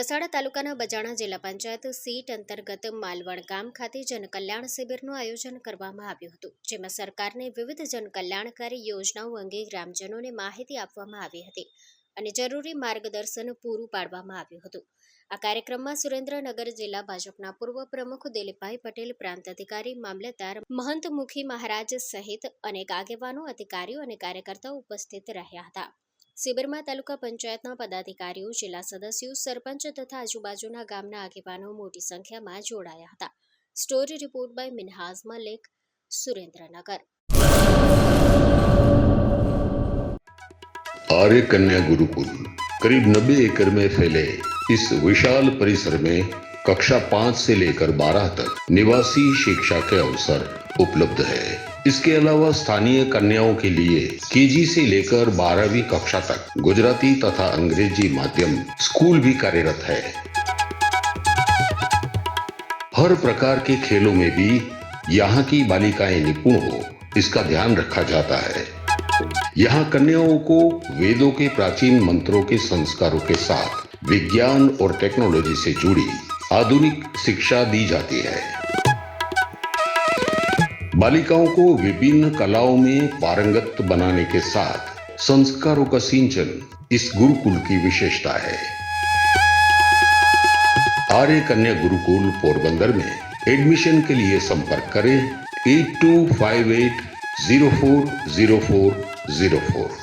દસાડા તાલુકાના બજાણા જિલ્લા પંચાયત સીટ અંતર્ગત માલવણ ગામ ખાતે જનકલ્યાણ શિબિરનું આયોજન કરવામાં આવ્યું હતું, જેમાં સરકારની વિવિધ જનકલ્યાણકારી યોજનાઓ અંગે ગ્રામજનોને માહિતી આપવામાં આવી હતી અને જરૂરી માર્ગદર્શન પૂરું પાડવામાં આવ્યું હતું। આ કાર્યક્રમમાં સુરેન્દ્રનગર જિલ્લા ભાજપના પૂર્વ પ્રમુખ દિલીપભાઈ પટેલ, પ્રાંત અધિકારી, મામલતદાર મહંત મુખી મહારાજ સહિત અનેક આગેવાનો, અધિકારીઓ અને કાર્યકર્તાઓ ઉપસ્થિત રહ્યા હતા। શિબિરમાં તાલુકા પંચાયતના પદાધિકારીઓ, જિલ્લા સદસ્યો, સરપંચ તથા આજુબાજુના ગામના આગેવાનો મોટી સંખ્યામાં જોડાયા હતા। Story report by Minhaj Malik, Surendranagar. Arya Kanya Gurukul करीब 90 एकड़ में फैले इस विशाल परिसर में कक्षा 5 से लेकर 12 तक निवासी शिक्षा के अवसर उपलब्ध है। इसके अलावा स्थानीय कन्याओं के लिए केजी से लेकर 12वीं कक्षा तक गुजराती तथा अंग्रेजी माध्यम स्कूल भी कार्यरत है। हर प्रकार के खेलों में भी यहाँ की बालिकाएं निपुण हो, इसका ध्यान रखा जाता है। यहाँ कन्याओं को वेदों के प्राचीन मंत्रों के संस्कारों के साथ विज्ञान और टेक्नोलॉजी से जुड़ी आधुनिक शिक्षा दी जाती है। बालिकाओं को विभिन्न कलाओं में पारंगत बनाने के साथ संस्कारों का सिंचन इस गुरुकुल की विशेषता है। आर्य कन्या गुरुकुल पोरबंदर में एडमिशन के लिए संपर्क करें 8258040404।